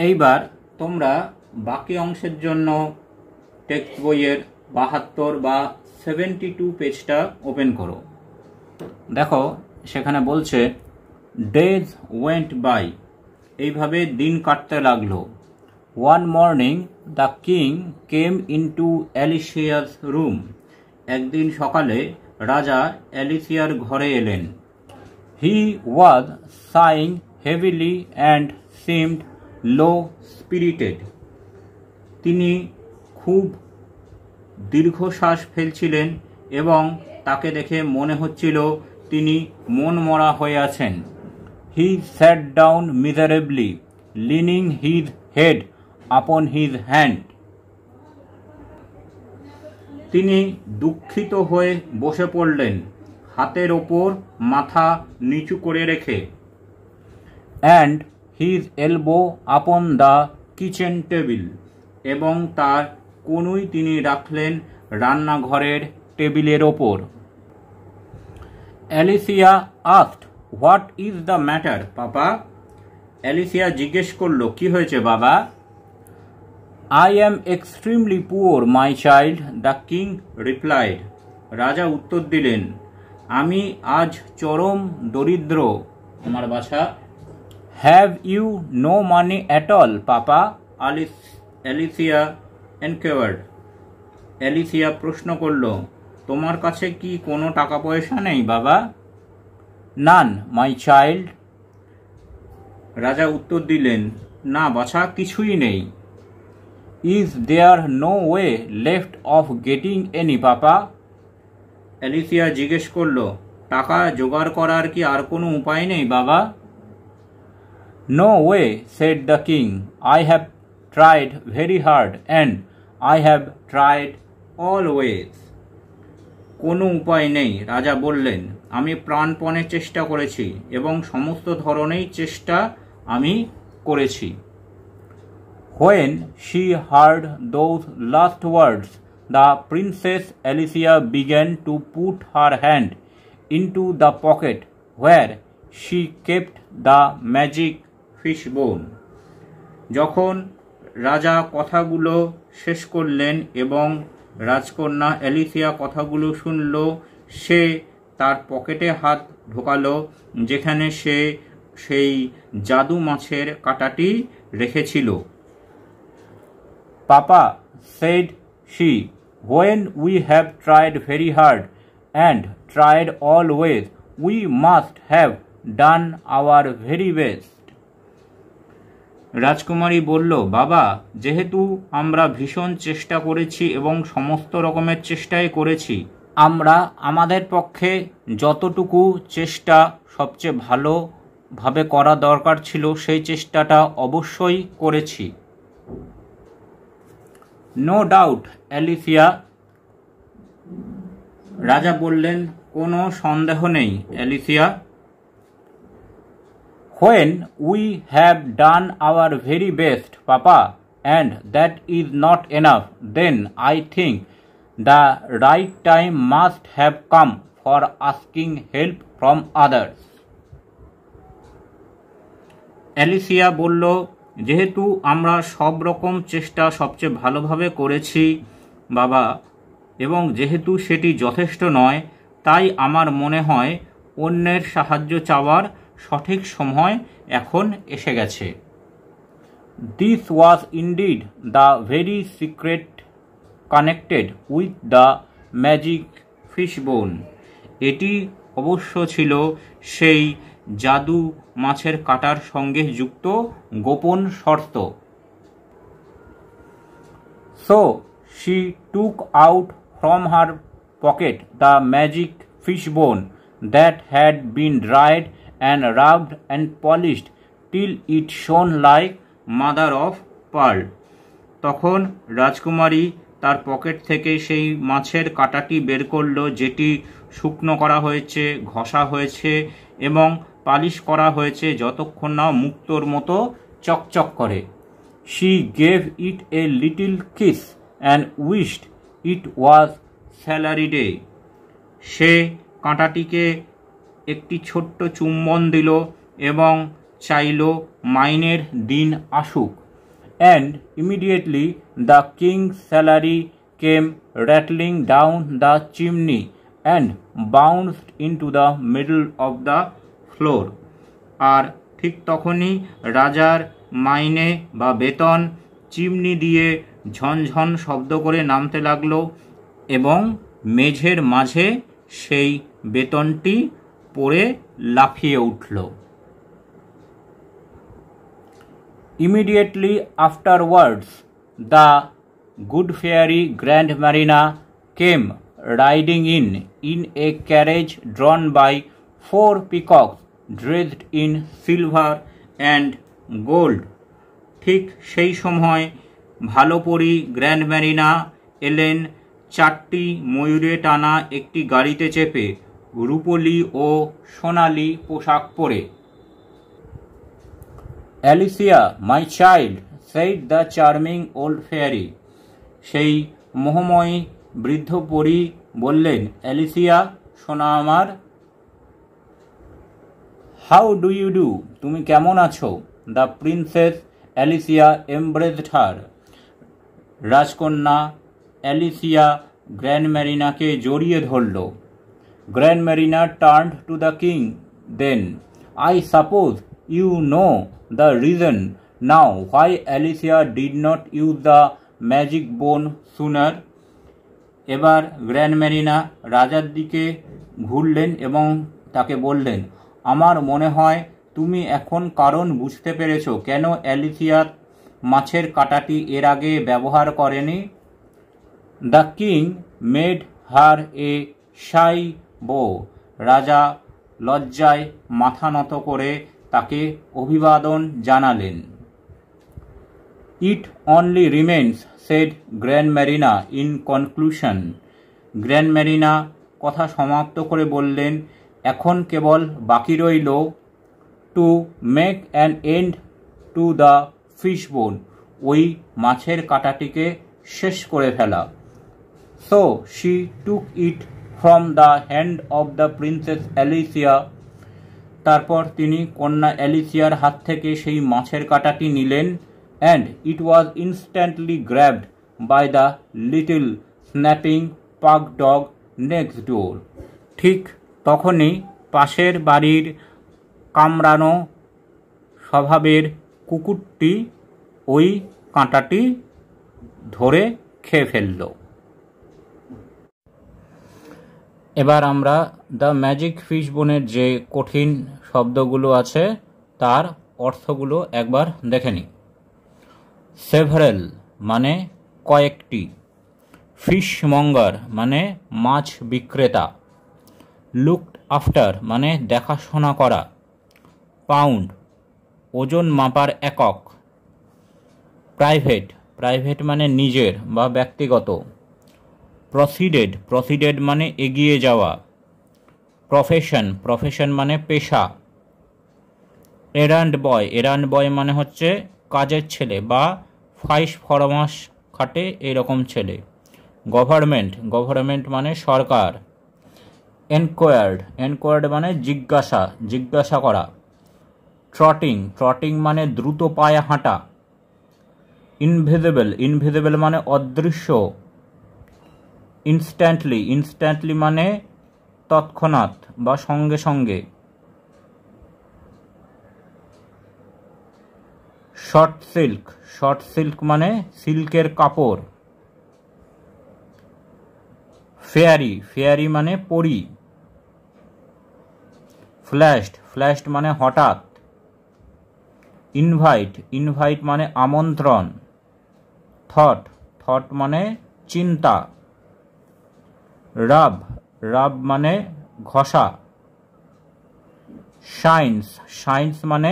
এইবার তোমরা বাকি অংশের জন্য টেক্সট বইয়ের 72 বা 72 পেজটা ওপেন করো। দেখো সেখানে বলছে ডেজ ওয়েন্ট বাই, এইভাবে দিন কাটতে লাগলো। One morning the king came into Alicia's room, একদিন সকালে রাজা অ্যালিসিয়ার ঘরে এলেন। He was sighing heavily and seemed low spirited, তিনি খুব দীর্ঘশ্বাস ফেলছিলেন এবং তাকে দেখে মনে হচ্ছিল তিনি মন মরা হয়ে আছেন। He sat down miserably leaning his head upon his hand, তিনি দুঃখিত হয়ে বসে পড়লেন হাতের ওপর মাথা নিচু করে রেখে। And his elbow upon the kitchen table, এবং তার কনুই তিনি রাখলেন রান্নাঘরের টেবিলের ওপর। Alicia asked, what is the matter papa? Alicia জিজ্ঞেস করলো, কি হয়েছে বাবা? I am extremely poor my child, the king replied, রাজা উত্তর দিলেন, আমি আজ চরম দরিদ্র আমার বাছা। Have you no money at all papa? Alicia enquired, Alicia প্রশ্ন করল, তোমার কাছে কি কোনো টাকা পয়সা নেই বাবা? নান মাই চাইল্ড, রাজা উত্তর দিলেন, না বাছা, কিছুই নেই। Is there no way left of getting any papa? Alicia জিজ্ঞেস করল, টাকা জোগাড় করার কি আর কোনো উপায় নেই বাবা? No way said the king, I have tried very hard and I have tried always. কোনো উপায় নেই, রাজা বললেন, আমি প্রাণপণে চেষ্টা করেছি এবং সমস্ত ধরনের চেষ্টা আমি করেছি। When she heard those last words, the Princess Alicia began to put her hand into the pocket where she kept the magic fishbone. যখন রাজা কথাগুলো শেষ করলেন এবং রাজকন্যা অ্যালিসিয়া কথাগুলো শুনল, সে তার পকেটে হাত ঢোকালো যেখানে সে সেই জাদু মাছের কাঁটাটি রেখেছিল। Papa, said she, when we have tried very hard and tried always, we must have done our very best. রাজকুমারী বলল, বাবা, যেহেতু আমরা ভীষণ চেষ্টা করেছি এবং সমস্ত রকমের চেষ্টাই করেছি, আমরা আমাদের পক্ষে যতটুকু চেষ্টা সবচেয়ে ভালোভাবে করা দরকার ছিল সেই চেষ্টাটা অবশ্যই করেছি। নো ডাউট অ্যালিসিয়া, রাজা বললেন, কোনো সন্দেহ নেই Alicia. When we have done our very best, Papa, and that is not enough, then I think the right time must have come for asking help from others. Alicia বলল, যেহেতু আমরা সব রকম চেষ্টা সবচেয়ে ভালোভাবে করেছি বাবা, এবং যেহেতু সেটি যথেষ্ট নয়, তাই আমার মনে হয় অন্যের সাহায্য চাওয়ার সঠিক সময় এখন এসে গেছে। This was indeed the very secret connected with the magic fishbone, এটি অবশ্য ছিল সেই জাদু মাছের কাঁটার সঙ্গে যুক্ত গোপন শর্ত। So she took out from her pocket the magic fishbone that had been dried and rubbed and polished till it shone like mother of pearl. তখন রাজকুমারী তার পকেট থেকে সেই মাছের কাঁটাটি বের করল, যেটি শুকনো করা হয়েছে, ঘষা হয়েছে এবং পালিশ করা হয়েছে যতক্ষণ না মুক্তোর মতো চকচক করে। She gave it a little kiss and wished it was salary day. সে কাঁটাটিকে একটি ছোট্ট চুম্বন দিল এবং চাইল মাইনের দিন আসুক। and immediately the king's salary came rattling down the chimney and bounced into the middle of the floor. আর ঠিক তখনই রাজার মাইনে বা বেতন চিমনি দিয়ে ঝনঝন শব্দ করে নামতে লাগলো এবং মেঝের মাঝে সেই বেতনটি পড়ে লাফিয়ে উঠল। Immediately afterwards, the good fairy Grand Marina came riding in a carriage drawn by 4 peacocks dressed in silver and gold. ঠিক সেই সময় ভালো পরী গ্র্যান্ড ম্যারিনা এলেন 4টি ময়ূরে টানা একটি গাড়িতে চেপে রূপলি ও সোনালি পোশাক পরে। Alicia, my child, said the charming old fairy. সেই মোহময়ী বৃদ্ধ পরী বললেন, অ্যালিসিয়া সোনা আমার। হাউ ডু ইউ ডু, তুমি কেমন আছো? The princess Alicia embraced her. রাজকন্যা অ্যালিসিয়া গ্র্যান্ড ম্যারিনাকে জড়িয়ে ধরল। Grand Marina turned to the king then, I suppose you know the reason now why Alicia did not use the magic bone sooner. এবার grand Marina রাজার দিকে ঘুরলেন এবং তাকে বললেন, আমার মনে হয় তুমি এখন কারণ বুঝতে পেরেছ কেন অ্যালিসিয়া মাছের কাঁটাটি এর আগে ব্যবহার করেনি। The king made her a shy bow. রাজা লজ্জায় মাথা নত করে তাকে অভিবাদন জানালেন। It only remains, said grand Marina in conclusion. Grand Marina কথা সমাপ্ত করে বললেন, এখন কেবল বাকি রইল to make an end to the fish bone, ওই মাছের কাঁটাটিকে শেষ করে ফেলা। So she took it from the hand of the princess Alicia. তারপর তিনি কন্যা অ্যালিসিয়ার হাত থেকে সেই মাছের কাঁটাটি নিলেন and it was instantly grabbed by the little snapping pug dog next door. ঠিক তখনই পাশের বাড়ির কামড়ানো স্বভাবের কুকুরটি ওই কাঁটাটি ধরে খেয়ে ফেলল। এবার আমরা দ্য ম্যাজিক ফিশ বোনের যে কঠিন শব্দগুলো আছে তার অর্থগুলো একবার দেখে নিই। সেভারেল মানে কয়েকটি, ফিশ মঙ্গার মানে মাছ বিক্রেতা, লুকড আফটার মানে দেখাশোনা করা, পাউন্ড ওজন মাপার একক, প্রাইভেট প্রাইভেট মানে নিজের বা ব্যক্তিগত, প্রসিডেড প্রসিডেড মানে এগিয়ে যাওয়া, প্রফেশন প্রফেশন মানে পেশা, এরান্ড বয় মানে হচ্ছে কাজের ছেলে বা ফাইস ফরমাস খাটে এরকম ছেলে, গভর্নমেন্ট মানে সরকার, এনকোয়ার্ড মানে জিজ্ঞাসা করা, ট্রটিং মানে দ্রুত পায়ে হাঁটা, ইনভিজিবল মানে অদৃশ্য, ইনস্ট্যান্টলি মানে তৎক্ষণাৎ বা সঙ্গে সঙ্গে, শর্ট সিল্ক মানে সিল্কের কাপড়, ফেয়ারি মানে পরি, ফ্ল্যাশড মানে হঠাৎ, ইনভাইট মানে আমন্ত্রণ, থট মানে চিন্তা, রাব মানে ঘষা, শাইন্স মানে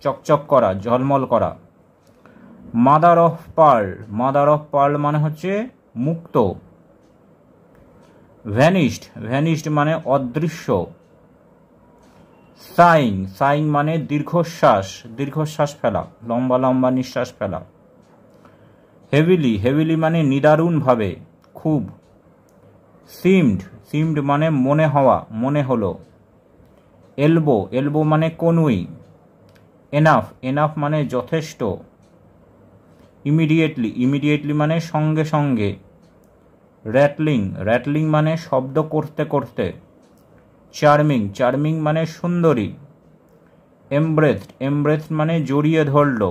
চকচক করা, ঝলমল করা, মাদার অফ পার্ল মানে হচ্ছে মুক্ত, ভ্যানিশড মানে অদৃশ্য, সাইং মানে দীর্ঘশ্বাস ফেলা, লম্বা নিঃশ্বাস ফেলা, হেভিলি মানে নিদারুণ ভাবে, খুব, সিমড মানে মনে হলো, এলবো মানে কনুই, এনাফ, এনাফ মানে যথেষ্ট। ইমিডিয়েটলি, ইমিডিয়েটলি মানে সঙ্গে সঙ্গে। র্যাটলিং, র্যাটলিং মানে শব্দ করতে করতে। চার্মিং, চার্মিং মানে সুন্দরী। এমব্রেসড, এমব্রেসড মানে জড়িয়ে ধরল।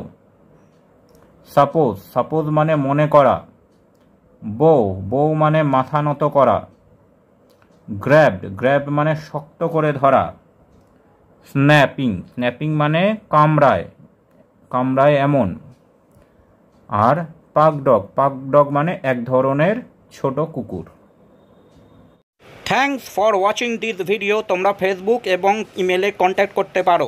সাপোজ, সাপোজ মানে মনে করা। বো, বো মানে মাথা নত করা। গ্র্যাবড, গ্র্যাবড মানে শক্ত করে ধরা। স্ন্যাপিং, স্ন্যাপিং মানে কামড়ায়, কামড়ায় এমন। আর পাগ ডগ, পাগ ডগ মানে এক ধরনের ছোট কুকুর। Thanks for watching this video. তোমরা ফেসবুক এবং ইমেলে কন্ট্যাক্ট করতে পারো।